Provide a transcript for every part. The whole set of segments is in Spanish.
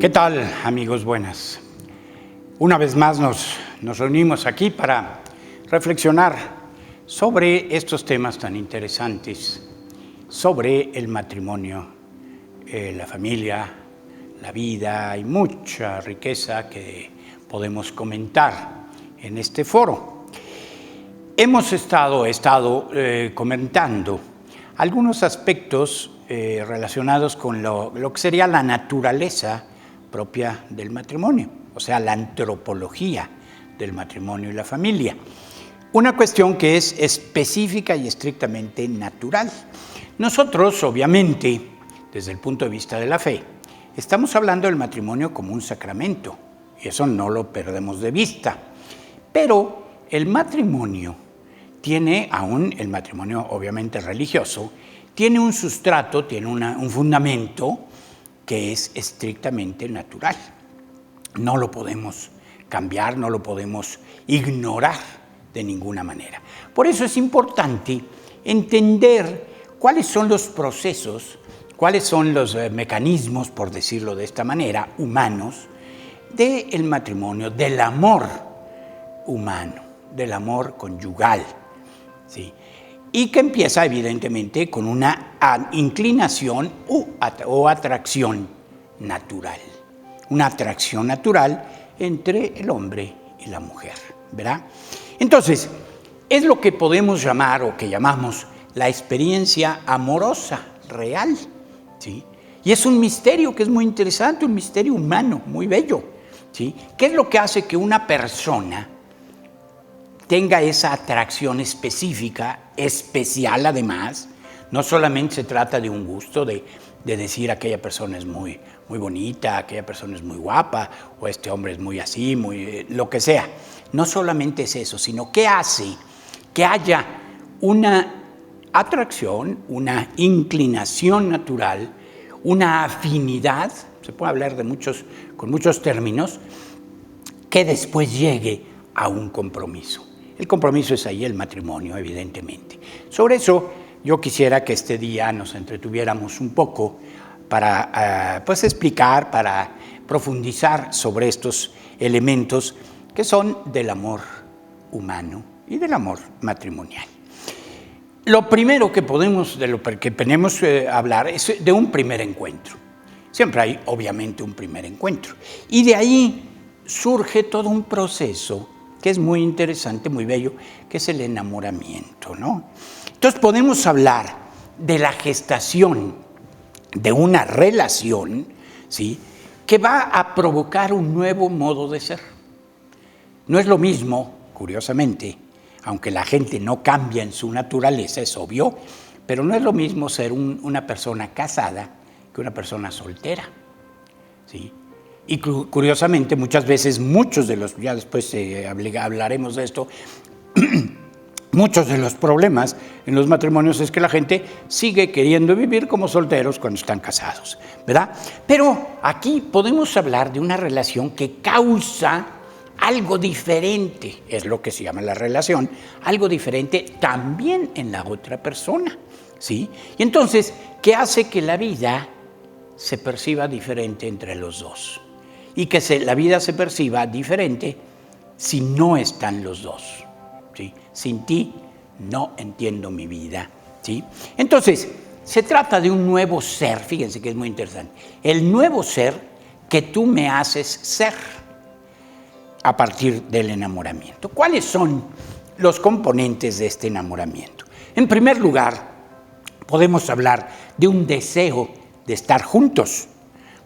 ¿Qué tal, amigos? Buenas. Una vez más nos reunimos aquí para reflexionar sobre estos temas tan interesantes, sobre el matrimonio, la familia, la vida. Hay mucha riqueza que podemos comentar en este foro. He estado comentando algunos aspectos relacionados con lo que sería la naturaleza propia del matrimonio, o sea, la antropología del matrimonio y la familia. Una cuestión que es específica y estrictamente natural. Nosotros, obviamente, desde el punto de vista de la fe, estamos hablando del matrimonio como un sacramento, y eso no lo perdemos de vista. Pero el matrimonio tiene, aún el matrimonio obviamente religioso, tiene un sustrato, tiene un fundamento que es estrictamente natural. No lo podemos cambiar, no lo podemos ignorar de ninguna manera. Por eso es importante entender cuáles son los procesos, cuáles son los mecanismos, por decirlo de esta manera, humanos, del matrimonio, del amor humano, del amor conyugal, ¿sí? Y que empieza evidentemente con una inclinación o atracción natural. Una atracción natural entre el hombre y la mujer, ¿verdad? Entonces, es lo que podemos llamar o que llamamos la experiencia amorosa real, ¿sí? Y es un misterio que es muy interesante, un misterio humano, muy bello, ¿sí? ¿Qué es lo que hace que una persona tenga esa atracción específica, especial además? No solamente se trata de un gusto, de decir aquella persona es muy bonita, aquella persona es muy guapa, o este hombre es muy así, lo que sea. No solamente es eso, sino que hace que haya una atracción, una inclinación natural, una afinidad, se puede hablar con muchos términos, que después llegue a un compromiso. El compromiso es ahí el matrimonio, evidentemente. Sobre eso yo quisiera que este día nos entretuviéramos un poco para explicar, para profundizar sobre estos elementos que son del amor humano y del amor matrimonial. Lo primero que podemos hablar es de un primer encuentro. Siempre hay, obviamente, un primer encuentro. Y de ahí surge todo un proceso que es muy interesante, muy bello, que es el enamoramiento, ¿no? Entonces podemos hablar de la gestación de una relación, ¿sí?, que va a provocar un nuevo modo de ser. No es lo mismo, curiosamente, aunque la gente no cambia en su naturaleza, es obvio, pero no es lo mismo ser una persona casada que una persona soltera, ¿sí? Y curiosamente, muchas veces, ya después hablaremos de esto, muchos de los problemas en los matrimonios es que la gente sigue queriendo vivir como solteros cuando están casados, ¿verdad? Pero aquí podemos hablar de una relación que causa algo diferente, es lo que se llama la relación, algo diferente también en la otra persona, ¿sí? Y entonces, ¿qué hace que la vida se perciba diferente entre los dos? Y que la vida se perciba diferente si no están los dos, ¿sí? Sin ti no entiendo mi vida, ¿sí? Entonces, se trata de un nuevo ser, fíjense que es muy interesante, el nuevo ser que tú me haces ser a partir del enamoramiento. ¿Cuáles son los componentes de este enamoramiento? En primer lugar, podemos hablar de un deseo de estar juntos,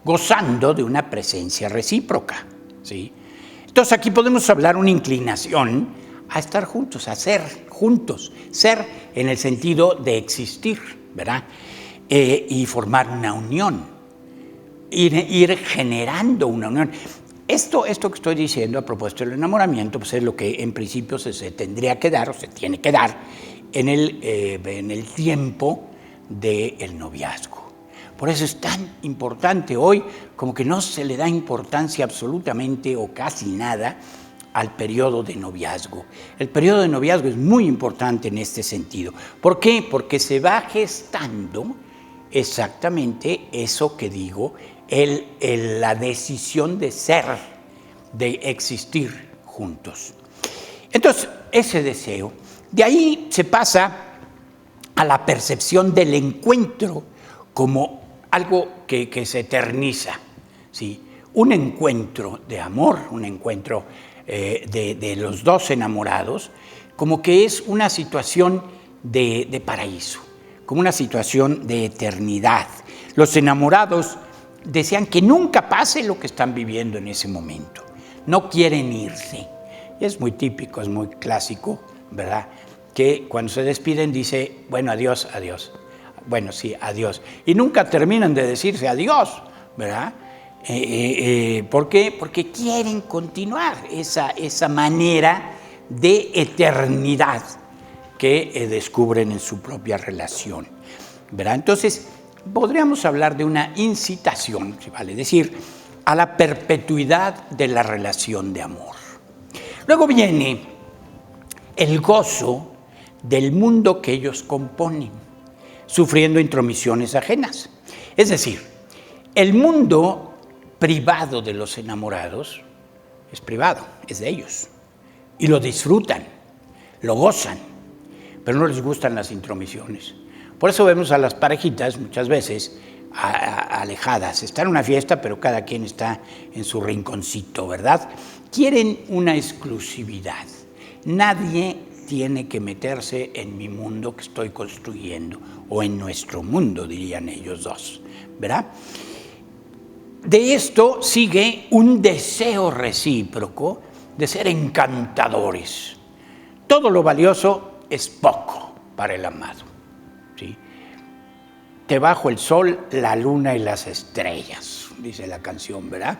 gozando de una presencia recíproca, ¿sí? Entonces aquí podemos hablar una inclinación a estar juntos, a ser juntos, ser en el sentido de existir, ¿verdad? Y formar una unión, ir generando una unión. Esto que estoy diciendo a propósito del enamoramiento, pues es lo que en principio se tendría que dar o se tiene que dar en el tiempo del noviazgo. Por eso es tan importante hoy, como que no se le da importancia absolutamente o casi nada al periodo de noviazgo. El periodo de noviazgo es muy importante en este sentido. ¿Por qué? Porque se va gestando exactamente eso que digo, la decisión de ser, de existir juntos. Entonces, ese deseo, de ahí se pasa a la percepción del encuentro como algo que se eterniza, ¿sí? Un encuentro de amor, un encuentro de los dos enamorados, como que es una situación de paraíso, como una situación de eternidad. Los enamorados desean que nunca pase lo que están viviendo en ese momento. No quieren irse. Es muy típico, es muy clásico, ¿verdad? Que cuando se despiden dice, bueno, adiós, adiós. Bueno, sí, adiós. Y nunca terminan de decirse adiós, ¿verdad? ¿Por qué? Porque quieren continuar esa manera de eternidad que descubren en su propia relación, ¿verdad? Entonces, podríamos hablar de una incitación, si vale decir, a la perpetuidad de la relación de amor. Luego viene el gozo del mundo que ellos componen, sufriendo intromisiones ajenas. Es decir, el mundo privado de los enamorados es privado, es de ellos, y lo disfrutan, lo gozan, pero no les gustan las intromisiones. Por eso vemos a las parejitas muchas veces alejadas. Está en una fiesta, pero cada quien está en su rinconcito, ¿verdad? Quieren una exclusividad. Nadie tiene que meterse en mi mundo que estoy construyendo, o en nuestro mundo, dirían ellos dos, ¿verdad? De esto sigue un deseo recíproco de ser encantadores. Todo lo valioso es poco para el amado, ¿sí? Te bajo el sol, la luna y las estrellas, dice la canción, ¿verdad?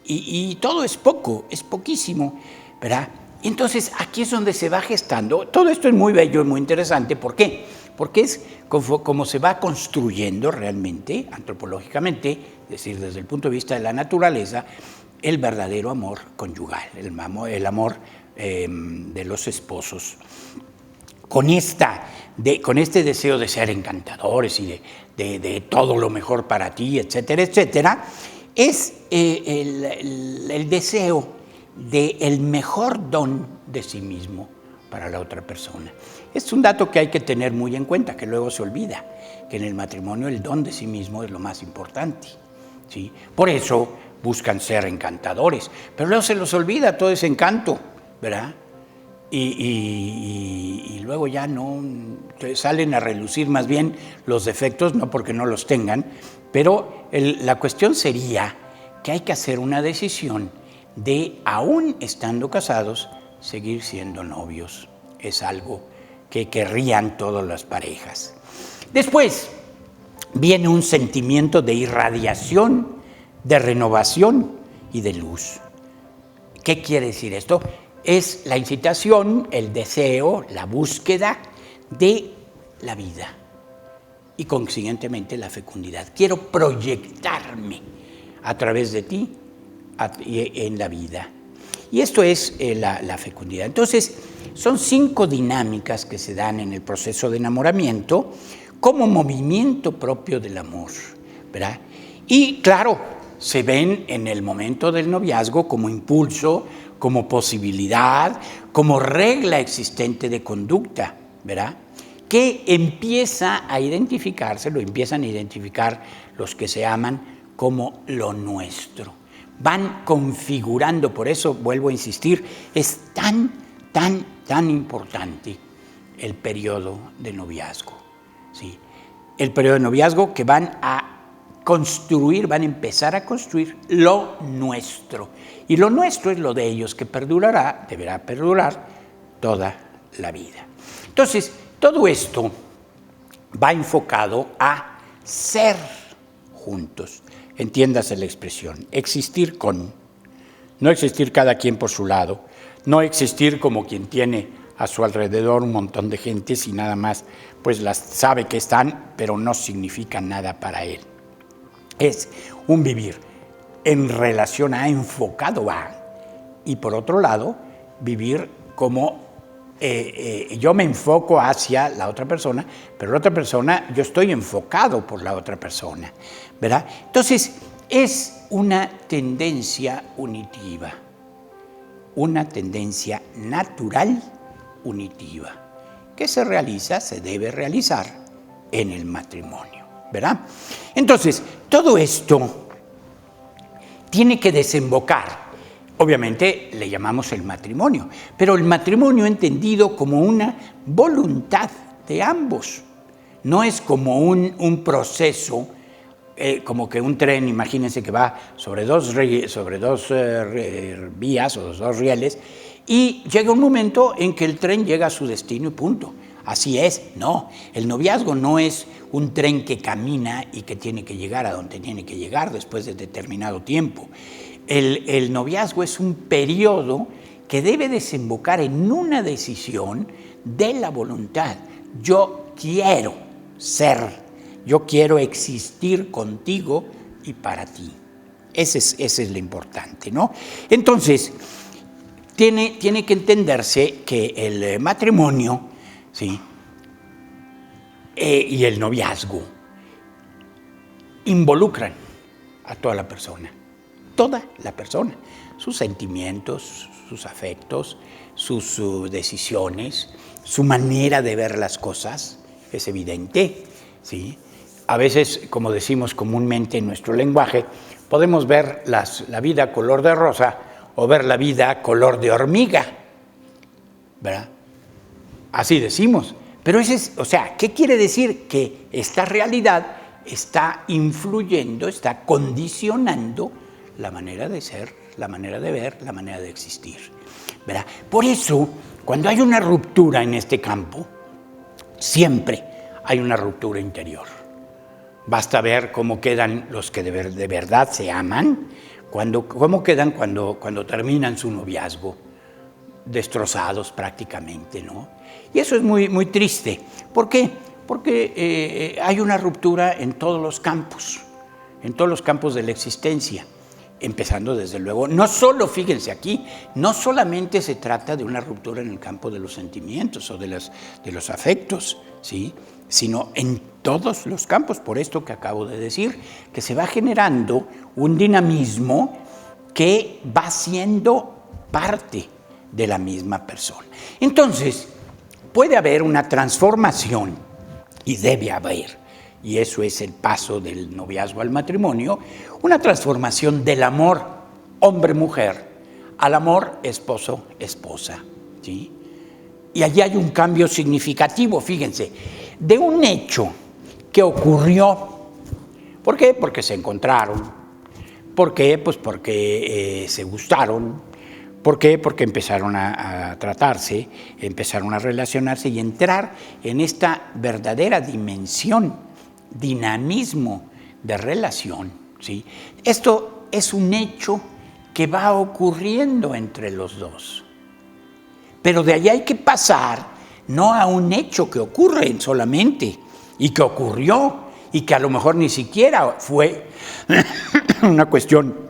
Y todo es poco, es poquísimo, ¿verdad? Entonces, aquí es donde se va gestando. Todo esto es muy bello y muy interesante. ¿Por qué? Porque es como se va construyendo realmente, antropológicamente, es decir, desde el punto de vista de la naturaleza, el verdadero amor conyugal, el amor de los esposos. Con este deseo de ser encantadores y de todo lo mejor para ti, etcétera, etcétera, es el deseo del mejor don de sí mismo para la otra persona. Es un dato que hay que tener muy en cuenta, que luego se olvida, que en el matrimonio el don de sí mismo es lo más importante, ¿sí? Por eso buscan ser encantadores, pero luego se los olvida todo ese encanto, ¿verdad? Y luego ya no salen a relucir más bien los defectos, no porque no los tengan, pero la cuestión sería que hay que hacer una decisión de, aún estando casados, seguir siendo novios. Es algo que querrían todas las parejas. Después viene un sentimiento de irradiación, de renovación y de luz. ¿Qué quiere decir esto? Es la incitación, el deseo, la búsqueda de la vida y consiguientemente la fecundidad. Quiero proyectarme a través de ti en la vida. Y esto es la fecundidad. Entonces, son 5 dinámicas que se dan en el proceso de enamoramiento como movimiento propio del amor, ¿verdad? Y claro, se ven en el momento del noviazgo como impulso, como posibilidad, como regla existente de conducta, ¿verdad? Que empieza a identificarse, lo empiezan a identificar los que se aman como lo nuestro. Van configurando, por eso vuelvo a insistir, es tan importante el periodo de noviazgo, ¿sí? El periodo de noviazgo que van a construir, van a empezar a construir lo nuestro. Y lo nuestro es lo de ellos, que perdurará, deberá perdurar toda la vida. Entonces, todo esto va enfocado a ser juntos. Entiéndase la expresión, existir con, no existir cada quien por su lado, no existir como quien tiene a su alrededor un montón de gentes y nada más, pues las sabe que están, pero no significan nada para él. Es un vivir en relación a, enfocado a, y por otro lado, vivir como yo me enfoco hacia la otra persona, pero la otra persona, yo estoy enfocado por la otra persona, ¿verdad? Entonces, es una tendencia unitiva, una tendencia natural unitiva, que se debe realizar en el matrimonio, ¿verdad? Entonces, todo esto tiene que desembocar. Obviamente le llamamos el matrimonio, pero el matrimonio entendido como una voluntad de ambos. No es como un proceso, como que un tren, imagínense que va sobre dos vías o dos rieles, y llega un momento en que el tren llega a su destino y punto. Así es, no. El noviazgo no es un tren que camina y que tiene que llegar a donde tiene que llegar después de determinado tiempo. El noviazgo es un periodo que debe desembocar en una decisión de la voluntad. Yo quiero ser, yo quiero existir contigo y para ti. Ese es lo importante, ¿no? Entonces, tiene que entenderse que el matrimonio, ¿sí?, y el noviazgo involucran a toda la persona. Toda la persona, sus sentimientos, sus afectos, sus decisiones, su manera de ver las cosas, es evidente, ¿sí? A veces, como decimos comúnmente en nuestro lenguaje, podemos ver la vida color de rosa o ver la vida color de hormiga, ¿verdad? Así decimos. Pero ¿qué quiere decir? Que esta realidad está influyendo, está condicionando la manera de ser, la manera de ver, la manera de existir, ¿verdad? Por eso, cuando hay una ruptura en este campo, siempre hay una ruptura interior. Basta ver cómo quedan los que de verdad se aman, cómo quedan cuando terminan su noviazgo, destrozados prácticamente, ¿no? Y eso es muy, muy triste. ¿Por qué? Porque hay una ruptura en todos los campos de la existencia. Empezando desde luego, no solo, fíjense aquí, no solamente se trata de una ruptura en el campo de los sentimientos o de los afectos, ¿sí?, sino en todos los campos, por esto que acabo de decir, que se va generando un dinamismo que va siendo parte de la misma persona. Entonces, puede haber una transformación, y debe haber, y eso es el paso del noviazgo al matrimonio, una transformación del amor hombre-mujer al amor esposo-esposa, ¿sí? Y allí hay un cambio significativo, fíjense, de un hecho que ocurrió. ¿Por qué? Porque se encontraron. ¿Por qué? Pues porque se gustaron. ¿Por qué? Porque empezaron a tratarse, empezaron a relacionarse y entrar en esta verdadera dimensión, dinamismo de relación, ¿sí? Esto es un hecho que va ocurriendo entre los dos. Pero de allá hay que pasar no a un hecho que ocurre solamente y que ocurrió y que a lo mejor ni siquiera fue una cuestión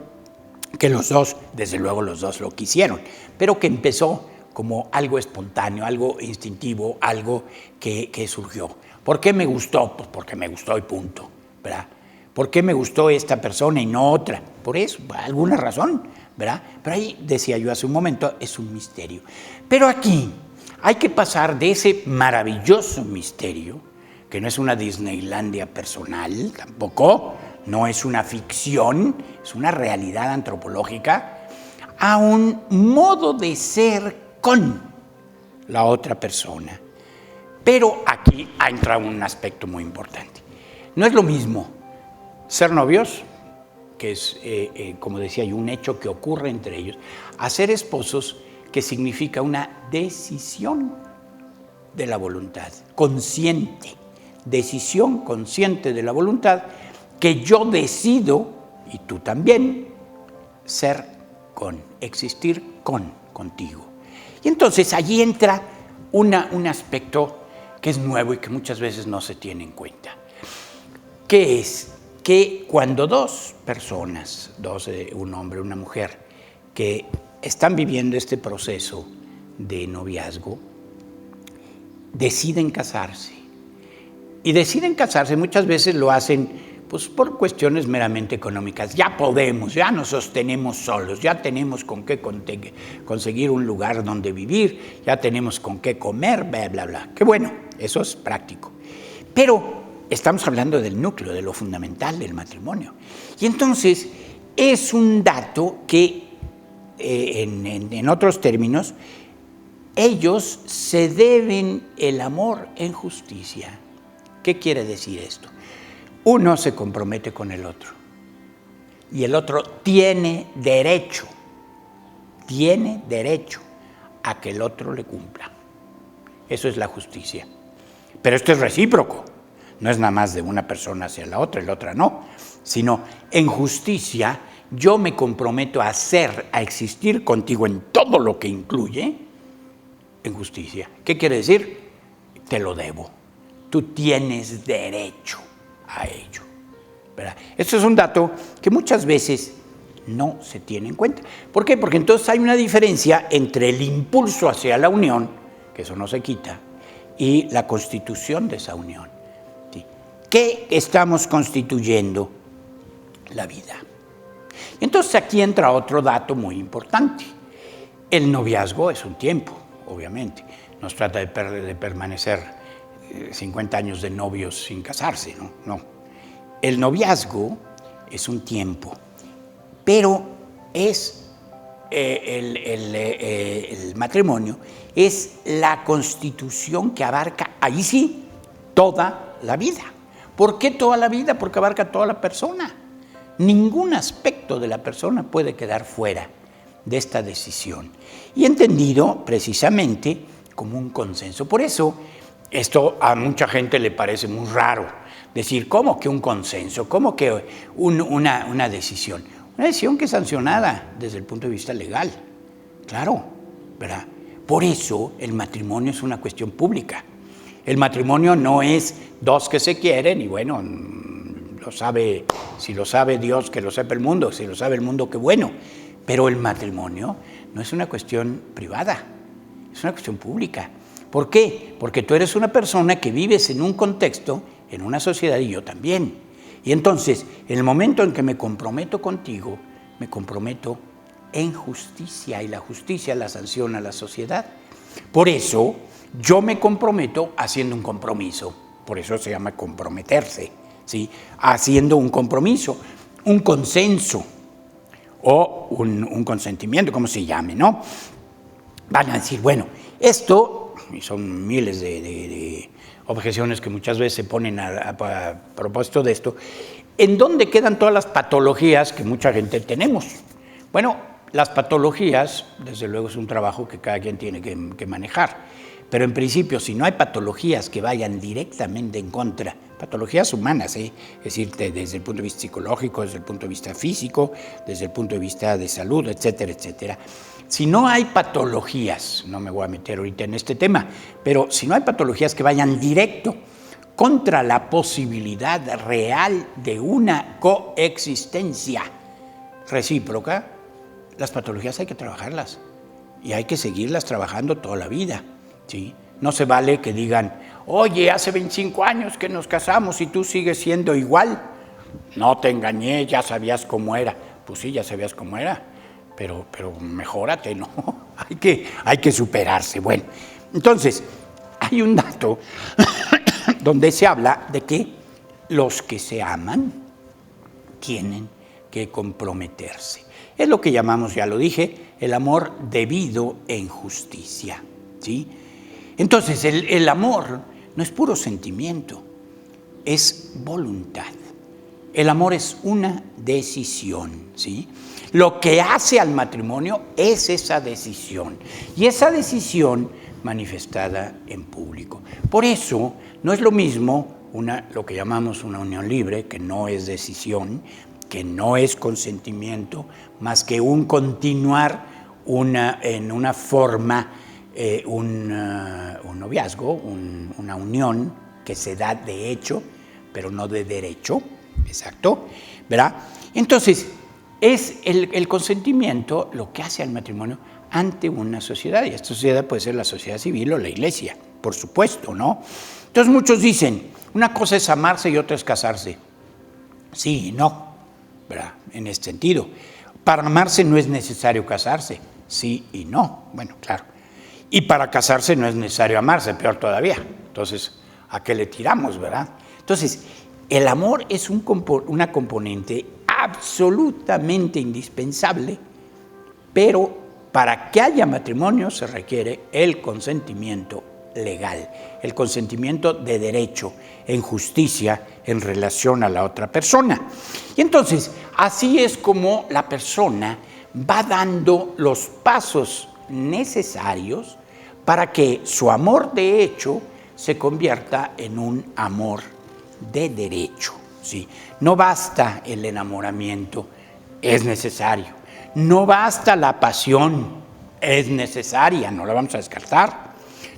que los dos, desde luego los dos lo quisieron, pero que empezó como algo espontáneo, algo instintivo, algo que surgió. ¿Por qué me gustó? Pues porque me gustó y punto, ¿verdad? ¿Por qué me gustó esta persona y no otra? Por eso, por alguna razón, ¿verdad? Pero ahí, decía yo hace un momento, es un misterio. Pero aquí hay que pasar de ese maravilloso misterio, que no es una Disneylandia personal tampoco, no es una ficción, es una realidad antropológica, a un modo de ser con la otra persona. Pero aquí entra un aspecto muy importante. No es lo mismo ser novios, que es, como decía yo, un hecho que ocurre entre ellos, a ser esposos, que significa una decisión de la voluntad, consciente, decisión consciente de la voluntad, que yo decido, y tú también, existir contigo. Y entonces allí entra un aspecto que es nuevo y que muchas veces no se tiene en cuenta, que es que cuando dos personas, un hombre y una mujer, que están viviendo este proceso de noviazgo, deciden casarse. Y deciden casarse, muchas veces lo hacen pues, por cuestiones meramente económicas. Ya podemos, ya nos sostenemos solos, ya tenemos con qué conseguir un lugar donde vivir, ya tenemos con qué comer, bla, bla, bla. Qué bueno, eso es práctico. Pero estamos hablando del núcleo, de lo fundamental del matrimonio. Y entonces es un dato que, en otros términos, ellos se deben el amor en justicia. ¿Qué quiere decir esto? Uno se compromete con el otro y el otro tiene derecho a que el otro le cumpla. Eso es la justicia. Pero esto es recíproco, no es nada más de una persona hacia la otra y la otra no, sino en justicia yo me comprometo a existir contigo en todo lo que incluye en justicia. ¿Qué quiere decir? Te lo debo. Tú tienes derecho a ello, ¿verdad? Esto es un dato que muchas veces no se tiene en cuenta. ¿Por qué? Porque entonces hay una diferencia entre el impulso hacia la unión, que eso no se quita, y la constitución de esa unión. ¿Sí? ¿Qué estamos constituyendo? La vida. Entonces aquí entra otro dato muy importante. El noviazgo es un tiempo, obviamente. No se trata de permanecer 50 años de novios sin casarse, ¿no? No. El noviazgo es un tiempo, pero es el matrimonio es la constitución que abarca, ahí sí, toda la vida. ¿Por qué toda la vida? Porque abarca toda la persona. Ningún aspecto de la persona puede quedar fuera de esta decisión. Y entendido precisamente como un consenso. Por eso, esto a mucha gente le parece muy raro. Decir, ¿cómo que un consenso? ¿Cómo que una decisión? Una decisión que es sancionada desde el punto de vista legal. Claro, ¿verdad? Por eso el matrimonio es una cuestión pública. El matrimonio no es dos que se quieren y bueno, si lo sabe Dios, que lo sepa el mundo, si lo sabe el mundo, qué bueno. Pero el matrimonio no es una cuestión privada, es una cuestión pública. ¿Por qué? Porque tú eres una persona que vives en un contexto, en una sociedad y yo también. Y entonces, en el momento en que me comprometo contigo, me comprometo en justicia y la justicia la sanciona la sociedad. Por eso, yo me comprometo haciendo un compromiso. Por eso se llama comprometerse, ¿sí? Haciendo un compromiso, un consenso o un consentimiento, como se llame, ¿no? Van a decir, bueno, esto, y son miles de objeciones que muchas veces se ponen a propósito de esto, ¿en dónde quedan todas las patologías que mucha gente tenemos? Bueno, las patologías, desde luego, es un trabajo que cada quien tiene que manejar, pero en principio, si no hay patologías que vayan directamente en contra, patologías humanas, es decir, desde el punto de vista psicológico, desde el punto de vista físico, desde el punto de vista de salud, etcétera, etcétera. Si no hay patologías, no me voy a meter ahorita en este tema, pero si no hay patologías que vayan directo contra la posibilidad real de una coexistencia recíproca, las patologías hay que trabajarlas y hay que seguirlas trabajando toda la vida, ¿sí? No se vale que digan, oye, hace 25 años que nos casamos y tú sigues siendo igual. No te engañé, ya sabías cómo era. Pues sí, ya sabías cómo era, pero mejórate, ¿no? Hay que superarse. Bueno, entonces, hay un dato donde se habla de que los que se aman tienen que comprometerse. Es lo que llamamos, ya lo dije, el amor debido en justicia, ¿sí? Entonces, el amor no es puro sentimiento, es voluntad. El amor es una decisión, ¿sí? Lo que hace al matrimonio es esa decisión, y esa decisión manifestada en público. Por eso, no es lo mismo lo que llamamos una unión libre, que no es decisión, que no es consentimiento, más que un continuar en una forma, un noviazgo, una unión que se da de hecho, pero no de derecho, exacto, ¿verdad? Entonces, es el consentimiento lo que hace al matrimonio ante una sociedad, y esta sociedad puede ser la sociedad civil o la iglesia, por supuesto, ¿no? Entonces muchos dicen, una cosa es amarse y otra es casarse. Sí y no, ¿verdad? En este sentido. Para amarse no es necesario casarse, sí y no, bueno, claro. Y para casarse no es necesario amarse, peor todavía. Entonces, ¿a qué le tiramos, verdad? Entonces, el amor es una componente absolutamente indispensable, pero para que haya matrimonio se requiere el consentimiento legal, el consentimiento de derecho, en justicia, en relación a la otra persona. Y entonces, así es como la persona va dando los pasos necesarios para que su amor de hecho se convierta en un amor de derecho. ¿Sí? No basta el enamoramiento, es necesario. No basta la pasión, es necesaria, no la vamos a descartar.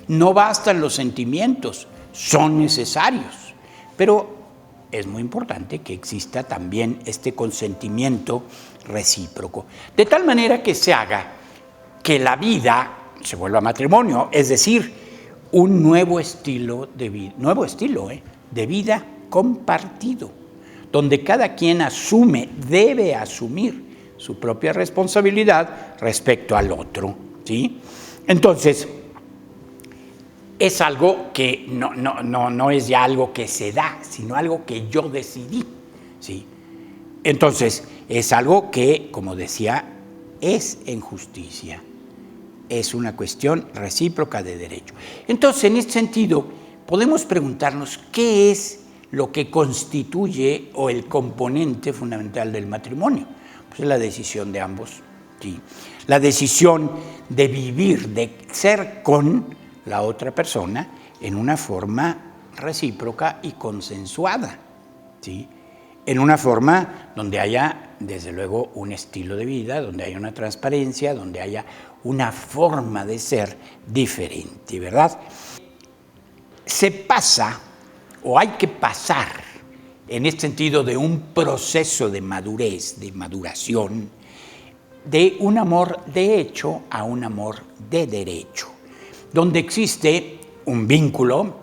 No bastan los sentimientos, son necesarios. Pero es muy importante que exista también este consentimiento recíproco. De tal manera que se haga que la vida se vuelva matrimonio, es decir, un nuevo estilo de vida, de vida compartido, donde cada quien debe asumir su propia responsabilidad respecto al otro, ¿sí? Entonces, es algo que no es ya algo que se da, sino algo que yo decidí, ¿sí? Entonces, es algo que, como decía, es en justicia. Es una cuestión recíproca de derecho. Entonces, en este sentido, podemos preguntarnos qué es lo que constituye o el componente fundamental del matrimonio. Pues la decisión de ambos, ¿sí? La decisión de vivir, de ser con la otra persona en una forma recíproca y consensuada, ¿sí? En una forma donde haya, desde luego, un estilo de vida, donde haya una transparencia, donde haya una forma de ser diferente, ¿verdad? Se pasa, o hay que pasar, en este sentido de un proceso de madurez, de maduración, de un amor de hecho a un amor de derecho, donde existe un vínculo.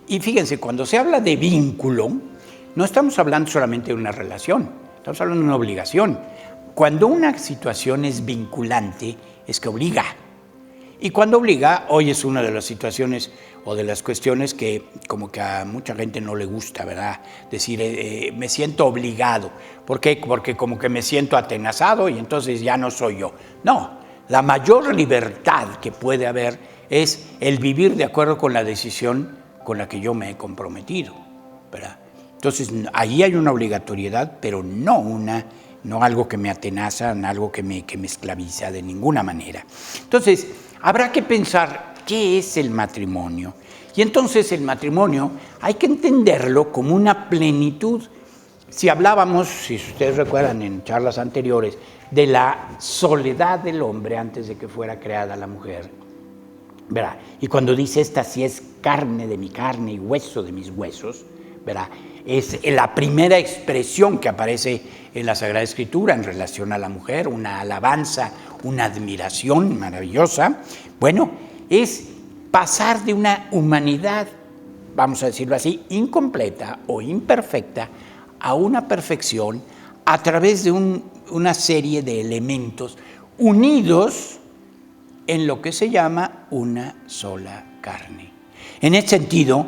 Y fíjense, cuando se habla de vínculo, no estamos hablando solamente de una relación, estamos hablando de una obligación. Cuando una situación es vinculante, es que obliga. Y cuando obliga, hoy es una de las situaciones o de las cuestiones que como que a mucha gente no le gusta, ¿verdad? Decir, me siento obligado. ¿Por qué? Porque como que me siento atenazado y entonces ya no soy yo. No, la mayor libertad que puede haber es el vivir de acuerdo con la decisión con la que yo me he comprometido, ¿verdad? Entonces, ahí hay una obligatoriedad, pero no algo que me atenaza, no algo que me esclaviza de ninguna manera. Entonces, habrá que pensar qué es el matrimonio. Y entonces el matrimonio hay que entenderlo como una plenitud. Si hablábamos, si ustedes recuerdan en charlas anteriores, de la soledad del hombre antes de que fuera creada la mujer, ¿verdad? Y cuando dice esta sí es carne de mi carne y hueso de mis huesos, ¿verdad? Es la primera expresión que aparece en la Sagrada Escritura en relación a la mujer, una alabanza, una admiración maravillosa. Bueno, es pasar de una humanidad, vamos a decirlo así, incompleta o imperfecta, a una perfección a través de una serie de elementos unidos en lo que se llama una sola carne. En este sentido,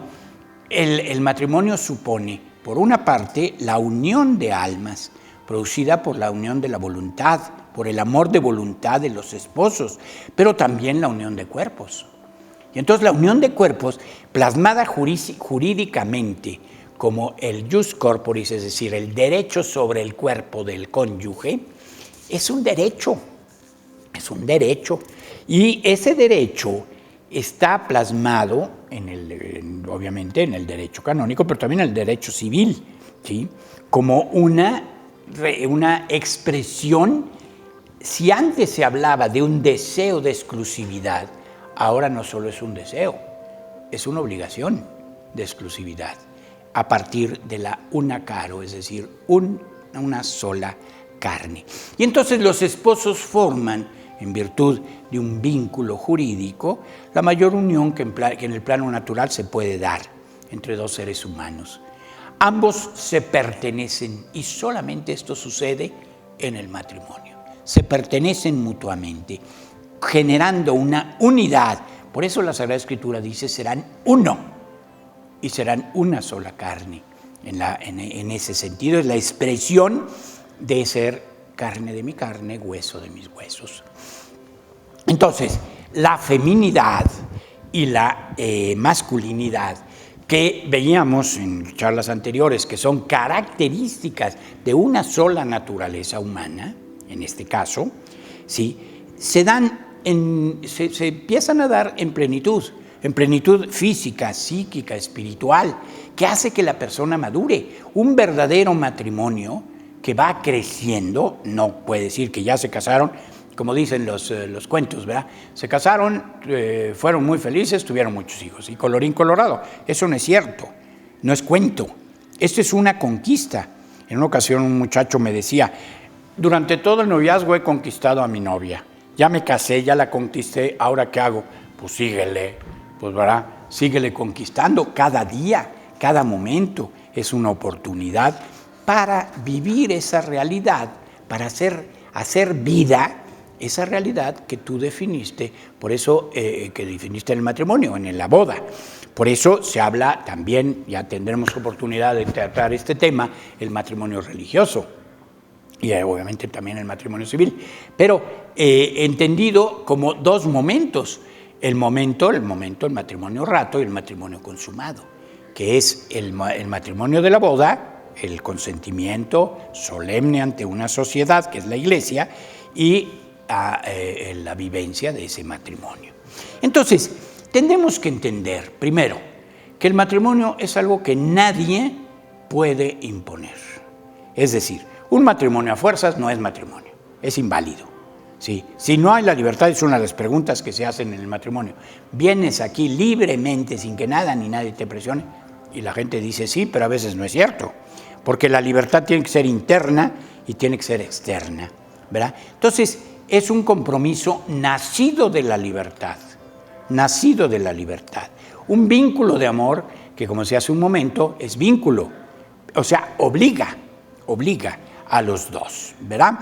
el matrimonio supone, por una parte, la unión de almas, producida por la unión de la voluntad, por el amor de voluntad de los esposos, pero también la unión de cuerpos. Y entonces la unión de cuerpos, plasmada jurídicamente como el jus corporis, es decir, el derecho sobre el cuerpo del cónyuge, es un derecho. Y ese derecho está plasmado, obviamente, en el derecho canónico, pero también en el derecho civil, ¿sí? Como una expresión. Si antes se hablaba de un deseo de exclusividad, ahora no solo es un deseo, es una obligación de exclusividad, a partir de la una caro, es decir, una sola carne. Y entonces los esposos forman en virtud de un vínculo jurídico, la mayor unión que en el plano natural se puede dar entre dos seres humanos. Ambos se pertenecen y solamente esto sucede en el matrimonio. Se pertenecen mutuamente, generando una unidad. Por eso la Sagrada Escritura dice: serán uno y serán una sola carne. En ese sentido es la expresión de ser carne de mi carne, hueso de mis huesos. Entonces, la feminidad y la masculinidad que veíamos en charlas anteriores, que son características de una sola naturaleza humana, en este caso, ¿sí?, se empiezan a dar en plenitud física, psíquica, espiritual, que hace que la persona madure. Un verdadero matrimonio que va creciendo, no puede decir que ya se casaron, como dicen los cuentos, ¿verdad? Se casaron, fueron muy felices, tuvieron muchos hijos, y colorín colorado. Eso no es cierto, no es cuento. Esto es una conquista. En una ocasión un muchacho me decía: durante todo el noviazgo he conquistado a mi novia. Ya me casé, ya la conquisté, ¿ahora qué hago? Pues síguele, pues ¿verdad? Síguele conquistando cada día, cada momento. Es una oportunidad para vivir esa realidad, para hacer vida esa realidad que tú definiste, por eso que definiste en el matrimonio, en la boda. Por eso se habla también, ya tendremos oportunidad de tratar este tema, el matrimonio religioso y obviamente también el matrimonio civil, pero entendido como dos momentos, el matrimonio rato y el matrimonio consumado, que es el matrimonio de la boda, el consentimiento solemne ante una sociedad que es la Iglesia, y la vivencia de ese matrimonio. Entonces, tenemos que entender, primero, que el matrimonio es algo que nadie puede imponer. Es decir, un matrimonio a fuerzas no es matrimonio, es inválido. ¿Sí? Si no hay la libertad, es una de las preguntas que se hacen en el matrimonio. Vienes aquí libremente, sin que nada ni nadie te presione, y la gente dice sí, pero a veces no es cierto, porque la libertad tiene que ser interna y tiene que ser externa, ¿verdad? Entonces, es un compromiso nacido de la libertad, un vínculo de amor que, como decía hace un momento, es vínculo, o sea, obliga a los dos, ¿verdad?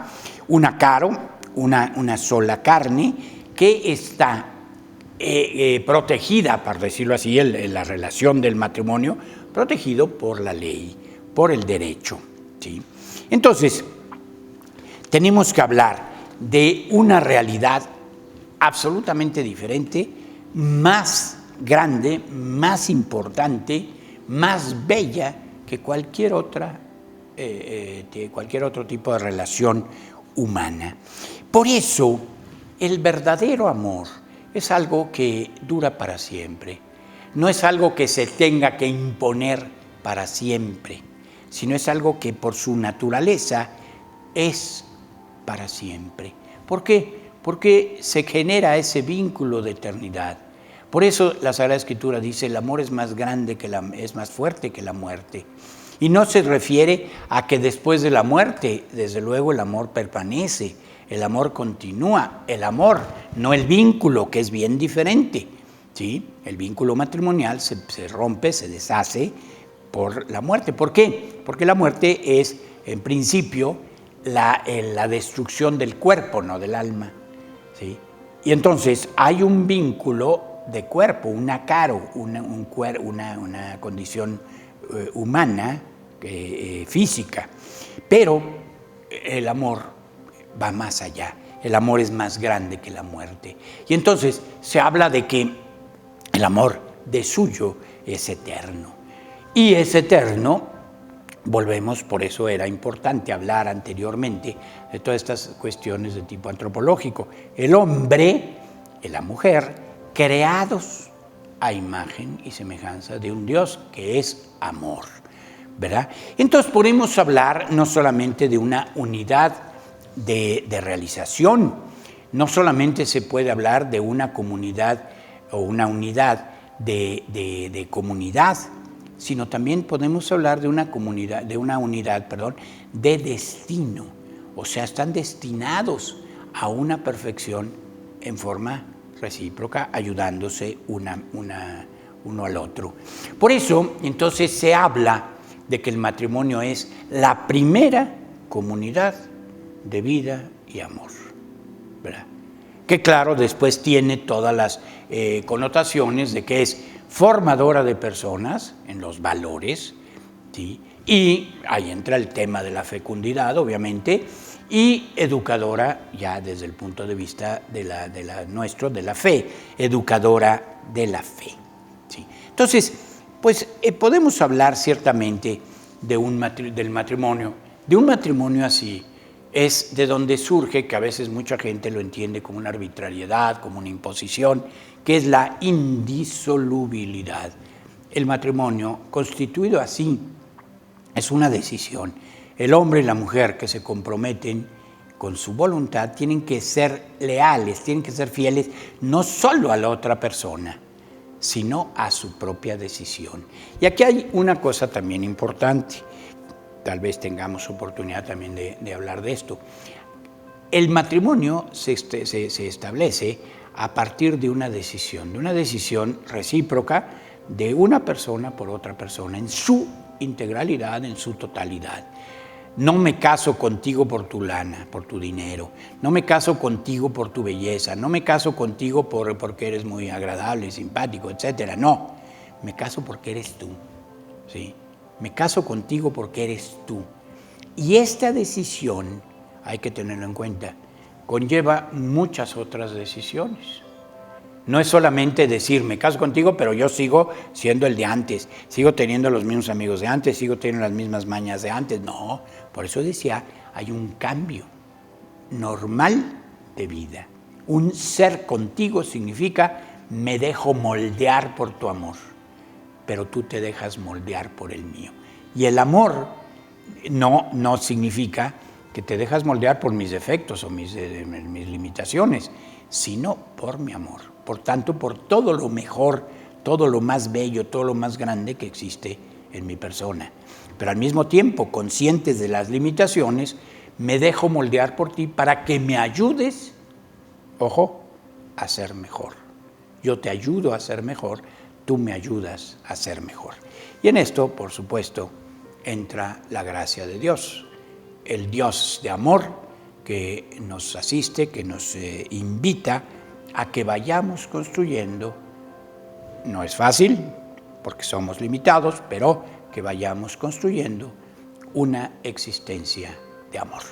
Una sola carne que está protegida, por decirlo así, la relación del matrimonio, protegido por la ley, por el derecho, ¿sí? Entonces, tenemos que hablar de una realidad absolutamente diferente, más grande, más importante, más bella que cualquier otro tipo de relación humana. Por eso, el verdadero amor es algo que dura para siempre. No es algo que se tenga que imponer para siempre, sino es algo que por su naturaleza es para siempre. ¿Por qué? Porque se genera ese vínculo de eternidad. Por eso la Sagrada Escritura dice: el amor es más grande, es más fuerte que la muerte. Y no se refiere a que después de la muerte, desde luego, el amor permanece, el amor continúa, el amor, no el vínculo, que es bien diferente, ¿sí? El vínculo matrimonial se rompe, se deshace por la muerte. ¿Por qué? Porque la muerte es, en principio, la destrucción del cuerpo, no del alma, ¿sí? Y entonces hay un vínculo de cuerpo, una condición humana, física, pero el amor va más allá, el amor es más grande que la muerte. Y entonces se habla de que el amor de suyo es eterno, y es eterno. Volvemos, por eso era importante hablar anteriormente de todas estas cuestiones de tipo antropológico. El hombre y la mujer, creados a imagen y semejanza de un Dios que es amor, ¿verdad? Entonces podemos hablar no solamente de una unidad de realización, no solamente se puede hablar de una comunidad o una unidad de comunidad, sino también podemos hablar de una unidad de destino. O sea, están destinados a una perfección en forma recíproca, ayudándose uno al otro. Por eso, entonces, se habla de que el matrimonio es la primera comunidad de vida y amor, ¿verdad? Que claro, después tiene todas las connotaciones de que es formadora de personas en los valores, ¿sí? Y ahí entra el tema de la fecundidad, obviamente, y educadora ya desde el punto de vista de la fe, educadora de la fe. ¿Sí? Entonces, pues podemos hablar ciertamente del matrimonio. De un matrimonio así es de donde surge, que a veces mucha gente lo entiende como una arbitrariedad, como una imposición, que es la indisolubilidad. El matrimonio, constituido así, es una decisión. El hombre y la mujer que se comprometen con su voluntad tienen que ser leales, tienen que ser fieles no solo a la otra persona, sino a su propia decisión. Y aquí hay una cosa también importante, tal vez tengamos oportunidad también de hablar de esto. El matrimonio se establece a partir de una decisión recíproca de una persona por otra persona, en su integralidad, en su totalidad. No me caso contigo por tu lana, por tu dinero. No me caso contigo por tu belleza. No me caso contigo porque eres muy agradable, simpático, etc. No, me caso porque eres tú. ¿Sí? Me caso contigo porque eres tú. Y esta decisión, hay que tenerlo en cuenta, conlleva muchas otras decisiones. No es solamente decir, me caso contigo, pero yo sigo siendo el de antes, sigo teniendo los mismos amigos de antes, sigo teniendo las mismas mañas de antes. No, por eso decía, hay un cambio normal de vida. Un ser contigo significa, me dejo moldear por tu amor, pero tú te dejas moldear por el mío. Y el amor no significa que te dejas moldear por mis defectos o mis limitaciones, sino por mi amor. Por tanto, por todo lo mejor, todo lo más bello, todo lo más grande que existe en mi persona. Pero al mismo tiempo, conscientes de las limitaciones, me dejo moldear por ti para que me ayudes, ojo, a ser mejor. Yo te ayudo a ser mejor, tú me ayudas a ser mejor. Y en esto, por supuesto, entra la gracia de Dios, el Dios de amor que nos asiste, que nos invita a que vayamos construyendo. No es fácil, porque somos limitados, pero que vayamos construyendo una existencia de amor.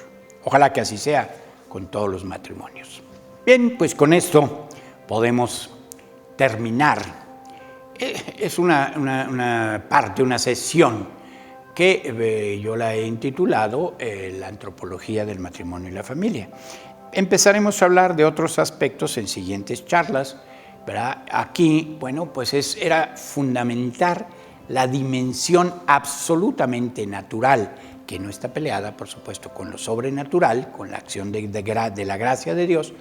Ojalá que así sea con todos los matrimonios. Bien, pues con esto podemos terminar. Es una parte, una sesión que yo la he intitulado La antropología del matrimonio y la familia. Empezaremos a hablar de otros aspectos en siguientes charlas, ¿verdad? Aquí, bueno, pues era fundamentar la dimensión absolutamente natural, que no está peleada, por supuesto, con lo sobrenatural, con la acción de la gracia de Dios,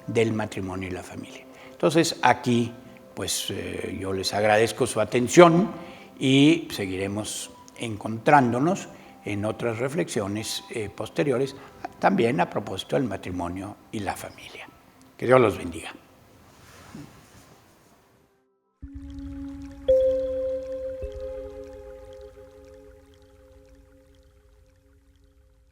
del matrimonio y la familia. Entonces, aquí, pues yo les agradezco su atención y seguiremos encontrándonos en otras reflexiones posteriores, también a propósito del matrimonio y la familia. Que Dios los bendiga.